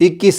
21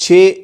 6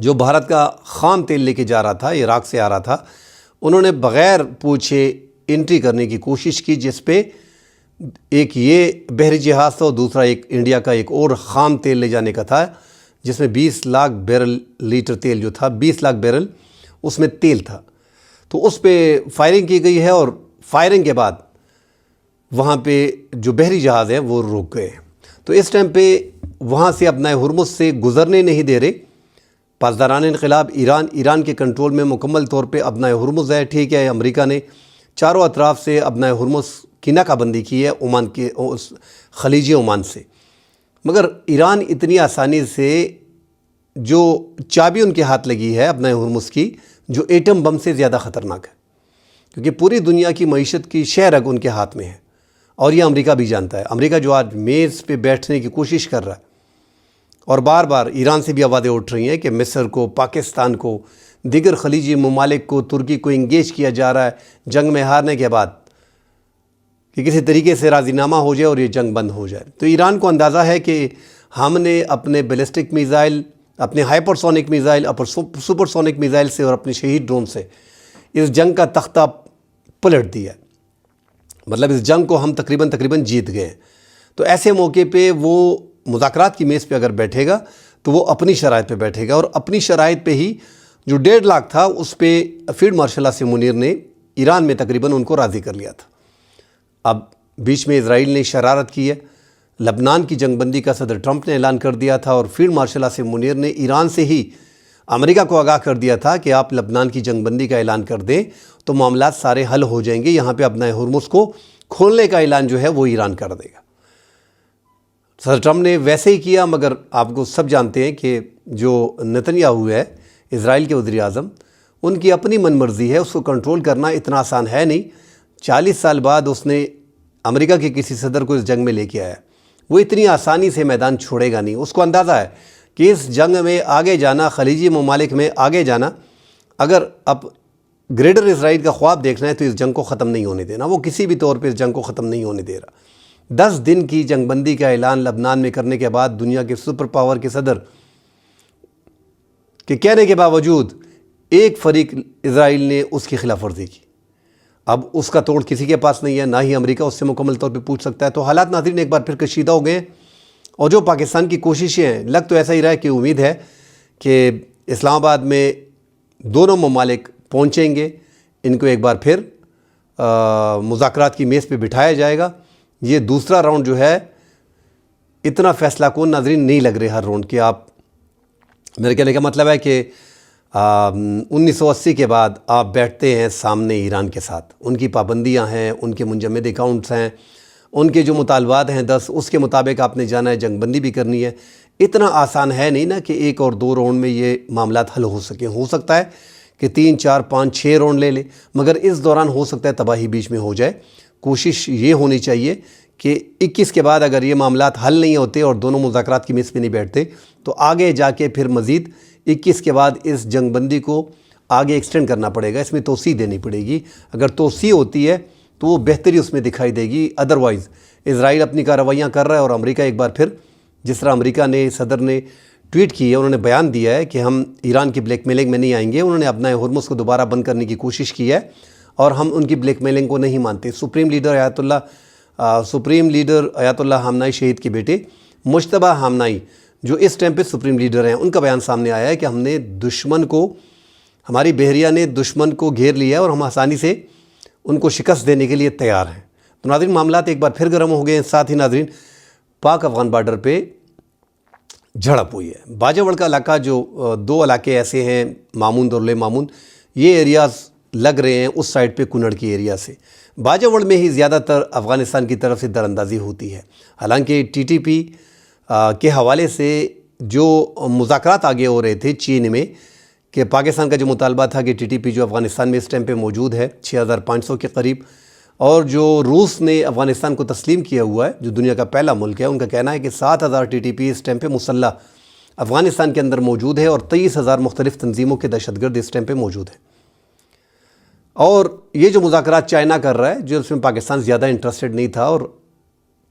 جو بھارت کا خام تیل لے کے جا رہا تھا، عراق سے آ رہا تھا، انہوں نے بغیر پوچھے انٹری کرنے کی کوشش کی، جس پہ ایک یہ بحری جہاز تھا اور دوسرا ایک انڈیا کا ایک اور خام تیل لے جانے کا تھا، جس میں 20 لاکھ بیرل لیٹر تیل جو تھا، 20 لاکھ بیرل اس میں تیل تھا۔ تو اس پہ فائرنگ کی گئی ہے، اور فائرنگ کے بعد وہاں پہ جو بحری جہاز ہیں وہ رک گئے۔ تو اس ٹائم پہ وہاں سے اپنا ہرمز سے گزرنے نہیں دے رہے پاسداران انقلاب ایران کے کنٹرول میں مکمل طور پہ اپنا ہرمز ہے۔ ٹھیک ہے، امریکہ نے چاروں اطراف سے اپنا ہرمز کی ناکہ بندی کی ہے عمان کے خلیج عمان سے، مگر ایران اتنی آسانی سے جو چابی ان کے ہاتھ لگی ہے اپنا ہرمز کی، جو ایٹم بم سے زیادہ خطرناک ہے، کیونکہ پوری دنیا کی معیشت کی شہ رگ ان کے ہاتھ میں ہے، اور یہ امریکہ بھی جانتا ہے۔ امریکہ جو آج میز پہ بیٹھنے کی کوشش کر رہا ہے، اور بار بار ایران سے بھی آوازیں اٹھ رہی ہیں کہ مصر کو، پاکستان کو، دیگر خلیجی ممالک کو، ترکی کو انگیج کیا جا رہا ہے جنگ میں ہارنے کے بعد، کہ کسی طریقے سے راضی نامہ ہو جائے اور یہ جنگ بند ہو جائے۔ تو ایران کو اندازہ ہے کہ ہم نے اپنے بیلسٹک میزائل، اپنے hyper sonic missile, super sonic missile سے اور اپنے شہید ڈرون سے اس جنگ کا تختہ پلٹ دیا، مطلب اس جنگ کو ہم تقریباً جیت گئے ہیں۔ تو ایسے موقع پہ وہ مذاکرات کی میز پہ اگر بیٹھے گا تو وہ اپنی شرائط پہ بیٹھے گا، اور اپنی شرائط پہ ہی جو 1.5 لاکھ تھا اس پہ فیلڈ مارشل عاصم منیر نے ایران میں تقریباً ان کو راضی کر لیا تھا۔ اب بیچ میں اسرائیل نے شرارت کی ہے، لبنان کی جنگ بندی کا صدر ٹرمپ نے اعلان کر دیا تھا، اور فیلڈ مارشل عاصم منیر نے ایران سے ہی امریکہ کو آگاہ کر دیا تھا کہ آپ لبنان کی جنگ بندی کا اعلان کر دیں تو معاملات سارے حل ہو جائیں گے، یہاں پہ اپنا ہرمز کو کھولنے کا اعلان جو ہے وہ ایران کر دے گا۔ صدر ٹرمپ نے ویسے ہی کیا، مگر آپ کو سب جانتے ہیں کہ جو نتنیاہو ہے اسرائیل کے وزیر اعظم، ان کی اپنی من مرضی ہے، اس کو کنٹرول کرنا اتنا آسان ہے نہیں۔ 40 سال بعد اس نے امریکہ کے کسی صدر کو اس جنگ میں لے کے آیا، وہ اتنی آسانی سے میدان چھوڑے گا نہیں۔ اس کو اندازہ ہے کہ اس جنگ میں آگے جانا، خلیجی ممالک میں آگے جانا، اگر اب گریٹر اسرائیل کا خواب دیکھنا ہے تو اس جنگ کو ختم نہیں ہونے دینا، وہ کسی بھی طور پہ اس جنگ کو ختم نہیں ہونے دے رہا۔ 10 دن کی جنگ بندی کا اعلان لبنان میں کرنے کے بعد دنیا کے سپر پاور کے صدر کے کہنے کے باوجود ایک فریق اسرائیل نے اس کی خلاف ورزی کی۔ اب اس کا توڑ کسی کے پاس نہیں ہے، نہ ہی امریکہ اس سے مکمل طور پہ پوچھ سکتا ہے۔ تو حالات ناظرین ایک بار پھر کشیدہ ہو گئے ہیں، اور جو پاکستان کی کوششیں ہیں، لگ تو ایسا ہی رہا ہے کہ امید ہے کہ اسلام آباد میں دونوں ممالک پہنچیں گے، ان کو ایک بار پھر مذاکرات کی میز پہ بٹھایا جائے گا۔ یہ دوسرا راؤنڈ جو ہے اتنا فیصلہ کن ناظرین نہیں لگ رہے ہر راؤنڈ کے۔ آپ میرے کہنے کا مطلب ہے کہ 1980 کے بعد آپ بیٹھتے ہیں سامنے ایران کے ساتھ، ان کی پابندیاں ہیں، ان کے منجمد اکاؤنٹس ہیں، ان کے جو مطالبات ہیں 10، اس کے مطابق آپ نے جانا ہے، جنگ بندی بھی کرنی ہے۔ اتنا آسان ہے نہیں نا کہ 1 اور 2 راؤنڈ میں یہ معاملات حل ہو سکیں۔ ہو سکتا ہے کہ 3، 4، 5، 6 راؤنڈ لے لے، مگر اس دوران ہو سکتا ہے تباہی بیچ میں ہو جائے۔ کوشش یہ ہونی چاہیے کہ 21 کے بعد اگر یہ معاملات حل نہیں ہوتے اور دونوں مذاکرات کی میز پہ نہیں بیٹھتے تو آگے جا کے پھر مزید 21 کے بعد اس جنگ بندی کو آگے ایکسٹینڈ کرنا پڑے گا، اس میں توسیع دینی پڑے گی۔ اگر توسیع ہوتی ہے تو وہ بہتری اس میں دکھائی دے گی، ادروائز اسرائیل اپنی کارروائیاں کر رہا ہے، اور امریکہ ایک بار پھر، جس طرح امریکہ نے صدر نے ٹویٹ کی ہے، انہوں نے بیان دیا ہے کہ ہم ایران کی بلیک میلنگ میں نہیں آئیں گے۔ انہوں نے اپنا ہرمز کو دوبارہ بند کرنے کی کوشش کی ہے، اور ہم ان کی بلیک میلنگ کو نہیں مانتے۔ سپریم لیڈر آیت اللہ خامنائی شہید کے بیٹے مجتبیٰ خامنائی، جو اس ٹائم پہ سپریم لیڈر ہیں، ان کا بیان سامنے آیا ہے کہ ہم نے ہماری بحریہ نے دشمن کو گھیر لیا ہے، اور ہم آسانی سے ان کو شکست دینے کے لیے تیار ہیں۔ تو ناظرین معاملات ایک بار پھر گرم ہو گئے ہیں۔ ساتھ ہی ناظرین پاک افغان بارڈر پہ جھڑپ ہوئی ہے۔ باجوڑ کا علاقہ، جو 2 علاقے ایسے ہیں، مامون اور لے مامون، یہ ایریاز لگ رہے ہیں اس سائڈ پہ کنڑ کی ایریا سے۔ باجوڑ میں ہی زیادہ تر افغانستان کی طرف سے دراندازی ہوتی ہے، حالانکہ TTP کے حوالے سے جو مذاکرات آگے ہو رہے تھے چین میں، کہ پاکستان کا جو مطالبہ تھا کہ TTP جو افغانستان میں اس ٹائم پہ موجود ہے 6500 کے قریب، اور جو روس نے افغانستان کو تسلیم کیا ہوا ہے، جو دنیا کا پہلا ملک ہے، ان کا کہنا ہے کہ 7000 TTP اس ٹائم پہ مسلح افغانستان کے اندر موجود ہے، اور 23000 مختلف تنظیموں کے دہشت گرد اس ٹائم پہ موجود ہیں۔ اور یہ جو مذاکرات چائنا کر رہا ہے، جو اس میں پاکستان زیادہ انٹرسٹڈ نہیں تھا، اور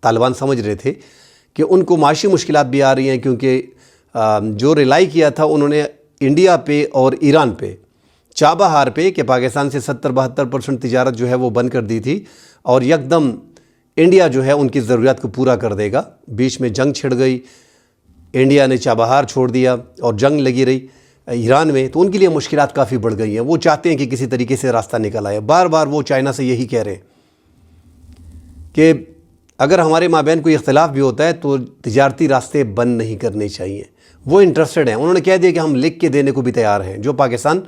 طالبان سمجھ رہے تھے کہ ان کو معاشی مشکلات بھی آ رہی ہیں، کیونکہ جو ریلائی کیا تھا انہوں نے انڈیا پہ اور ایران پہ چابہار پہ کہ پاکستان سے 70-72% تجارت جو ہے وہ بند کر دی تھی اور یکدم انڈیا جو ہے ان کی ضروریات کو پورا کر دے گا. بیچ میں جنگ چھڑ گئی، انڈیا نے چابہار چھوڑ دیا اور جنگ لگی رہی ایران میں، تو ان کے لیے مشکلات کافی بڑھ گئی ہیں. وہ چاہتے ہیں کہ کسی طریقے سے راستہ نکل آئے. بار بار وہ چائنا سے یہی کہہ رہے ہیں کہ اگر ہمارے مابین کوئی اختلاف بھی ہوتا ہے تو تجارتی راستے بند نہیں کرنے چاہیے. وہ انٹرسٹڈ ہیں. انہوں نے کہہ دیا کہ ہم لکھ کے دینے کو بھی تیار ہیں. جو پاکستان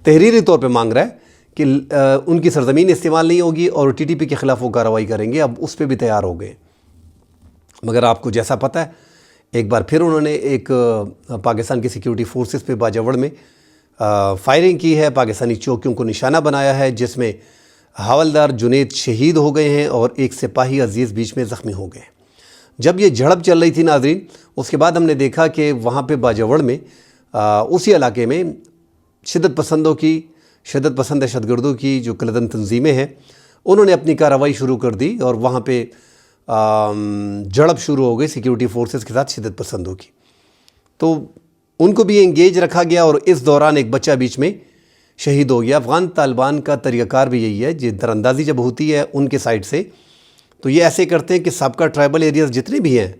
تحریری طور پہ مانگ رہا ہے کہ ان کی سرزمین استعمال نہیں ہوگی اور ٹی ٹی پی کے خلاف وہ کارروائی کریں گے، اب اس پہ بھی تیار ہو گئے. مگر آپ کو جیسا پتہ ہے ایک بار پھر انہوں نے ایک پاکستان کی سیکیورٹی فورسز پہ باجوڑ میں فائرنگ کی ہے، پاکستانی چوکیوں کو نشانہ بنایا ہے، جس میں حوالدار جنید شہید ہو گئے ہیں اور ایک سپاہی عزیز بیچ میں زخمی ہو گئے. جب یہ جھڑپ چل رہی تھی ناظرین، اس کے بعد ہم نے دیکھا کہ وہاں پہ باجوڑ میں اسی علاقے میں شدت پسند دہشت گردوں کی جو کلدن تنظیمیں ہیں انہوں نے اپنی کارروائی شروع کر دی اور وہاں پہ جھڑپ شروع ہو گئی سیکیورٹی فورسز کے ساتھ شدت پسندوں کی. تو ان کو بھی انگیج رکھا گیا اور اس دوران ایک بچہ بیچ میں شہید ہو گیا. افغان طالبان کا طریقہ کار بھی یہی ہے، یہ دراندازی جب ہوتی ہے ان کے سائڈ سے تو یہ ایسے کرتے ہیں کہ سابقہ ٹرائبل ایریاز جتنے بھی ہیں،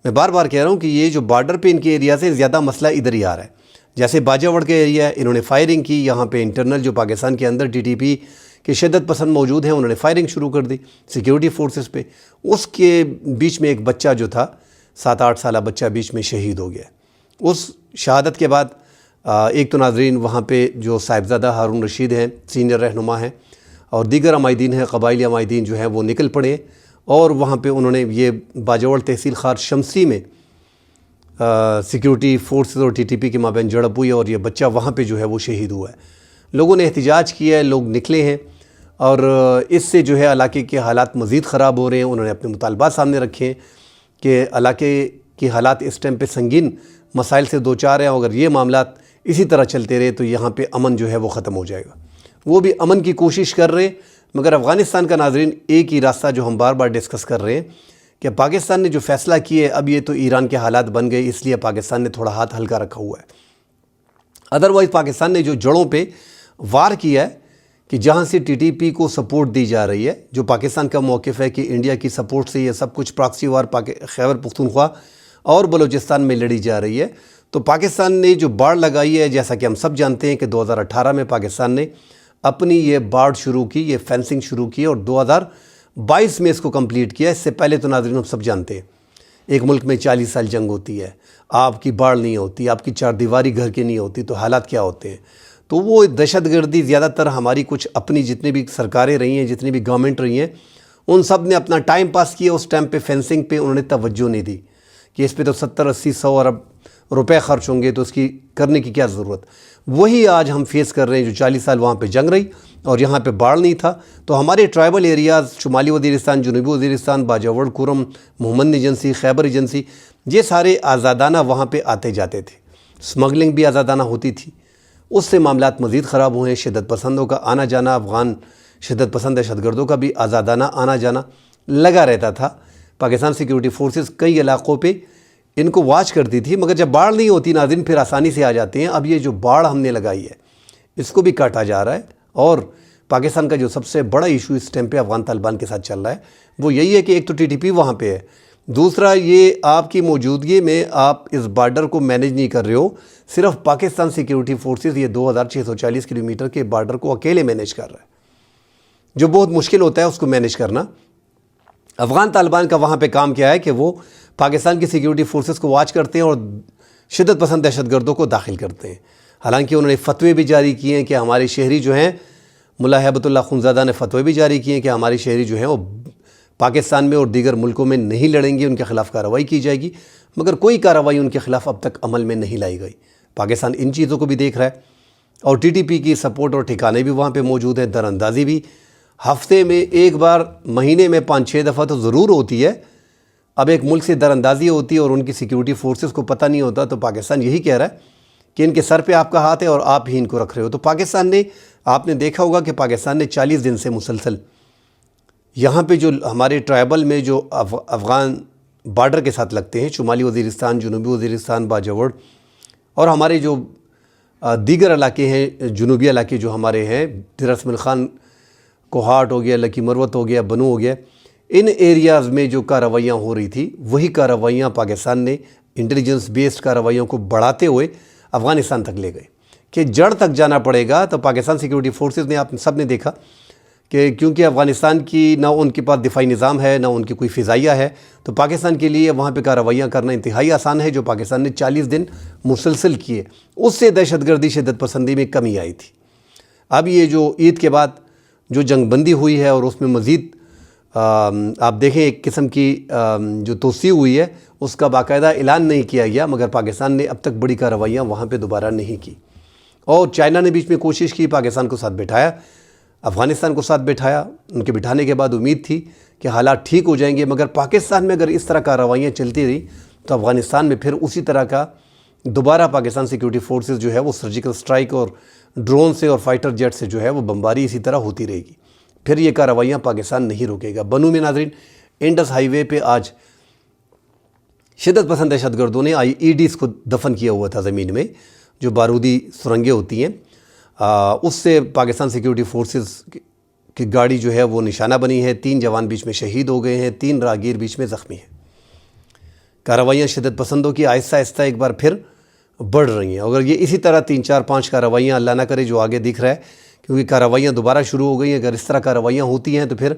میں بار بار کہہ رہا ہوں کہ یہ جو بارڈر پہ ان کے ایریا سے زیادہ مسئلہ ادھر ہی آ رہا ہے. جیسے باجوڑ کے ایریا ہے، انہوں نے فائرنگ کی. یہاں پہ انٹرنل جو پاکستان کے اندر ٹی ٹی پی کے شدت پسند موجود ہیں، انہوں نے فائرنگ شروع کر دی سیکیورٹی فورسز پہ. اس کے بیچ میں ایک بچہ جو تھا 7-8 سالہ بچہ بیچ میں شہید ہو گیا. اس شہادت کے بعد ایک تو ناظرین وہاں پہ جو صاحبزادہ ہارون رشید ہیں، سینئر رہنما ہیں، اور دیگر عمائدین ہیں، قبائلی عمائدین جو ہیں وہ نکل پڑے اور وہاں پہ انہوں نے یہ باجوڑ تحصیل خار شمسی میں سیکیورٹی فورسز اور ٹی ٹی پی کے مابین جھڑپ ہوئی اور یہ بچہ وہاں پہ جو ہے وہ شہید ہوا ہے. لوگوں نے احتجاج کیا ہے، لوگ نکلے ہیں اور اس سے جو ہے علاقے کے حالات مزید خراب ہو رہے ہیں. انہوں نے اپنے مطالبات سامنے رکھے ہیں کہ علاقے کے حالات اس ٹائم پہ سنگین مسائل سے دوچار ہیں. اگر یہ معاملات اسی طرح چلتے رہے تو یہاں پہ امن جو ہے وہ ختم ہو جائے گا. وہ بھی امن کی کوشش کر رہے ہیں. مگر افغانستان کا ناظرین ایک ہی راستہ جو ہم بار بار ڈسکس کر رہے ہیں کہ پاکستان نے جو فیصلہ کیا ہے، اب یہ تو ایران کے حالات بن گئے، اس لیے پاکستان نے تھوڑا ہاتھ ہلکا رکھا ہوا ہے. ادروائز پاکستان نے جو جڑوں پہ وار کیا ہے کہ جہاں سے ٹی ٹی پی کو سپورٹ دی جا رہی ہے، جو پاکستان کا موقف ہے کہ انڈیا کی سپورٹ سے یہ سب کچھ پراکسی وار خیبر پختونخوا اور بلوچستان میں لڑی جا رہی ہے، تو پاکستان نے جو باڑ لگائی ہے، جیسا کہ ہم سب جانتے ہیں کہ 2018 میں پاکستان نے اپنی یہ باڑ شروع کی، یہ فینسنگ شروع کی اور 2022 میں اس کو کمپلیٹ کیا. اس سے پہلے تو ناظرین ہم سب جانتے ہیں ایک ملک میں 40 سال جنگ ہوتی ہے، آپ کی باڑ نہیں ہوتی، آپ کی چار دیواری گھر کی نہیں ہوتی، تو حالات کیا ہوتے ہیں. تو وہ دہشت گردی زیادہ تر ہماری کچھ اپنی جتنی بھی سرکاریں رہی ہیں، جتنی بھی گورنمنٹ رہی ہیں، ان سب نے اپنا ٹائم پاس کیا. اس ٹائم پہ فینسنگ پہ انہوں نے توجہ نہیں دی کہ اس پہ تو 70-80-100 ارب روپے خرچ ہوں گے، تو اس کی کرنے کی کیا ضرورت. وہی آج ہم فیس کر رہے ہیں جو 40 سال وہاں پہ جنگ رہی اور یہاں پہ باڑ نہیں تھا. تو ہمارے ٹرائبل ایریاز شمالی وزیرستان، جنوبی وزیرستان، باجوڑ، کرم، محمد ایجنسی، خیبر ایجنسی، یہ سارے آزادانہ وہاں پہ آتے جاتے تھے. سمگلنگ بھی آزادانہ ہوتی تھی. اس سے معاملات مزید خراب ہوئے ہیں. شدت پسندوں کا آنا جانا، افغان شدت پسند دہشت گردوں کا بھی آزادانہ آنا جانا لگا رہتا تھا. پاکستان سیکیورٹی فورسز کئی علاقوں پہ ان کو واچ کرتی تھی، مگر جب باڑ نہیں ہوتی ناظرین پھر آسانی سے آ جاتے ہیں. اب یہ جو باڑ ہم نے لگائی ہے اس کو بھی کاٹا جا رہا ہے. اور پاکستان کا جو سب سے بڑا ایشو اس ٹائم پہ افغان طالبان کے ساتھ چل رہا ہے وہ یہی ہے کہ ایک تو ٹی ٹی پی وہاں پہ ہے، دوسرا یہ آپ کی موجودگی میں آپ اس بارڈر کو مینیج نہیں کر رہے ہو. صرف پاکستان سیکیورٹی فورسز یہ 2640 کلومیٹر کے بارڈر کو اکیلے مینیج کر رہا ہے، جو بہت مشکل ہوتا ہے اس کو مینیج کرنا. افغان طالبان کا وہاں پہ کام کیا ہے کہ وہ پاکستان کی سیکیورٹی فورسز کو واچ کرتے ہیں اور شدت پسند دہشت گردوں کو داخل کرتے ہیں. حالانکہ انہوں نے فتوے بھی جاری کیے ہیں کہ ہمارے شہری جو ہیں، ملا ہیبت اللہ خونزادہ نے فتوے بھی جاری کیے ہیں کہ ہمارے شہری جو ہیں وہ پاکستان میں اور دیگر ملکوں میں نہیں لڑیں گے، ان کے خلاف کارروائی کی جائے گی. مگر کوئی کارروائی ان کے خلاف اب تک عمل میں نہیں لائی گئی. پاکستان ان چیزوں کو بھی دیکھ رہا ہے اور ٹی ٹی پی کی سپورٹ اور ٹھکانے بھی وہاں پہ موجود ہیں. در اندازی بھی ہفتے میں ایک بار، مہینے میں 5-6 دفعہ تو ضرور ہوتی ہے. اب ایک ملک سے در اندازی ہوتی ہے اور ان کی سیکیورٹی فورسز کو پتہ نہیں ہوتا، تو پاکستان یہی کہہ رہا ہے کہ ان کے سر پہ آپ کا ہاتھ ہے اور آپ ہی ان کو رکھ رہے ہو. تو پاکستان نے، آپ نے دیکھا ہوگا کہ پاکستان نے 40 دن سے مسلسل یہاں پہ جو ہمارے ٹرائبل میں جو افغان بارڈر کے ساتھ لگتے ہیں، شمالی وزیرستان، جنوبی وزیرستان، باجوڑ، اور ہمارے جو دیگر علاقے ہیں، جنوبی علاقے جو ہمارے ہیں، ڈیرہ اسماعیل خان، کوہاٹ ہو گیا، لکی مروت ہو گیا، بنو ہو گیا، ان ایریاز میں جو کارروائیاں ہو رہی تھی وہی کارروائیاں پاکستان نے انٹیلیجنس بیسڈ کارروائیوں کو بڑھاتے ہوئے افغانستان تک لے گئے کہ جڑ تک جانا پڑے گا۔ تو پاکستان سیکیورٹی فورسز نے، آپ سب نے دیکھا کہ کیونکہ افغانستان کی نہ ان کے پاس دفاعی نظام ہے، نہ ان کی کوئی فضائیہ ہے، تو پاکستان کے لیے وہاں پہ کارروائیاں کرنا انتہائی آسان ہے، جو پاکستان نے 40 دن مسلسل کیے۔ اس سے دہشت گردی، شدت پسندی میں کمی آئی تھی۔ اب یہ جو عید کے بعد جو جنگ بندی ہوئی ہے اور اس میں مزید آپ دیکھیں ایک قسم کی جو توسیع ہوئی ہے، اس کا باقاعدہ اعلان نہیں کیا گیا، مگر پاکستان نے اب تک بڑی کارروائیاں وہاں پہ دوبارہ نہیں کی۔ اور چائنا نے بیچ میں کوشش کی، پاکستان کو ساتھ بٹھایا، افغانستان کو ساتھ بٹھایا۔ ان کے بٹھانے کے بعد امید تھی کہ حالات ٹھیک ہو جائیں گے، مگر پاکستان میں اگر اس طرح کارروائیاں چلتی رہی تو افغانستان میں پھر اسی طرح کا دوبارہ پاکستان سیکیورٹی فورسز جو ہے وہ سرجیکل سٹرائک اور ڈرون سے اور فائٹر جیٹ سے جو ہے وہ بمباری اسی طرح ہوتی رہے گی، پھر یہ کارروائیاں پاکستان نہیں روکے گا۔ بنو میں ناظرین، انڈس ہائی وے پہ آج شدت پسند دہشت گردوں نے IEDs کو دفن کیا ہوا تھا زمین میں، جو بارودی سرنگیں ہوتی ہیں، اس سے پاکستان سیکیورٹی فورسز کی گاڑی جو ہے وہ نشانہ بنی ہے۔ 3 جوان بیچ میں شہید ہو گئے ہیں، 3 راہگیر بیچ میں زخمی ہیں۔ کارروائیاں شدت پسندوں کی آہستہ آہستہ ایک بار پھر بڑھ رہی ہیں۔ اگر یہ اسی طرح 3 4 5 کارروائیاں، اللہ نہ کرے جو آگے دکھ رہا ہے، کیونکہ کارروائیاں دوبارہ شروع ہو گئی ہیں، اگر اس طرح کارروائیاں ہوتی ہیں تو پھر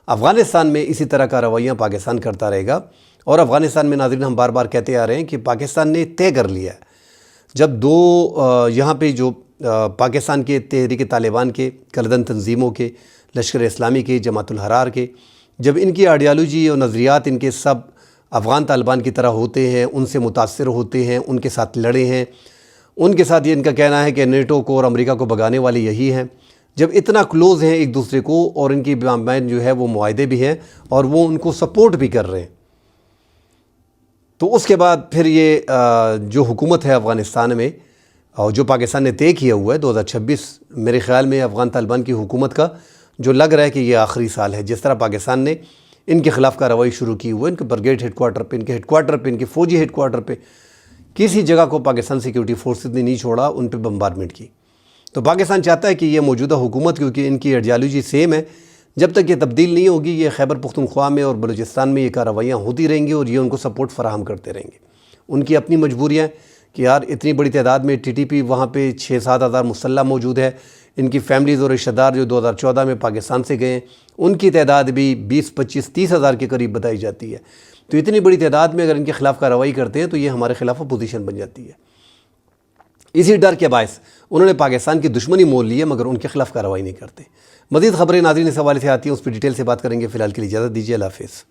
افغانستان میں اسی طرح کارروائیاں پاکستان کرتا رہے گا۔ اور افغانستان میں ناظرین، ہم بار بار کہتے آ رہے ہیں کہ پاکستان نے طے کر لیا ہے، جب یہاں پہ جو پاکستان کے تحریک طالبان کے، کلدن تنظیموں کے، لشکر اسلامی کے، جماعت الحرار کے، جب ان کی آئیڈیالوجی اور نظریات ان کے سب افغان طالبان کی طرح ہوتے ہیں، ان سے متاثر ہوتے ہیں، ان کے ساتھ لڑے ہیں، ان کے ساتھ یہ ان کا کہنا ہے کہ نیٹو کو اور امریکہ کو بھگانے والے یہی ہیں، جب اتنا کلوز ہیں ایک دوسرے کو اور ان کی مابین جو ہے وہ معاہدے بھی ہیں اور وہ ان کو سپورٹ بھی کر رہے ہیں، تو اس کے بعد پھر یہ جو حکومت ہے افغانستان میں، اور جو پاکستان نے طے کیا ہوا ہے 2026، میرے خیال میں افغان طالبان کی حکومت کا جو لگ رہا ہے کہ یہ آخری سال ہے۔ جس طرح پاکستان نے ان کے خلاف کارروائی شروع کی ہوئی ہے، ان کے برگیڈ ہیڈ کوارٹر پہ، ان کے ہیڈ کوارٹر پہ، ان کے فوجی ہیڈ کوارٹر پہ، کسی جگہ کو پاکستان سیکیورٹی فورسز نے نہیں چھوڑا، ان پہ بمبارمنٹ کی۔ تو پاکستان چاہتا ہے کہ یہ موجودہ حکومت، کیونکہ ان کی آئیڈیالوجی سیم ہے، جب تک یہ تبدیل نہیں ہوگی، یہ خیبر پختونخوا میں اور بلوچستان میں یہ کارروائیاں ہوتی رہیں گی اور یہ ان کو سپورٹ فراہم کرتے رہیں گے۔ ان کی اپنی مجبوریاں کہ یار اتنی بڑی تعداد میں TTP وہاں پہ 6-7 ہزار مسلح موجود ہے، ان کی فیملیز اور رشتہ دار جو 2014 میں پاکستان سے گئے ہیں، ان کی تعداد بھی 20-25-30 ہزار کے قریب بتائی جاتی ہے۔ تو اتنی بڑی تعداد میں اگر ان کے خلاف کارروائی کرتے ہیں تو یہ ہمارے خلاف اپوزیشن بن جاتی ہے۔ اسی ڈر کے باعث انہوں نے پاکستان کی دشمنی مول لی ہے، مگر ان کے خلاف کارروائی نہیں کرتے۔ مزید خبریں ناظرین اس حوالے سے آتی ہیں، اس پہ ڈیٹیل سے بات کریں گے۔ فی الحال کے لیے اجازت دیجیے، اللہ حافظ۔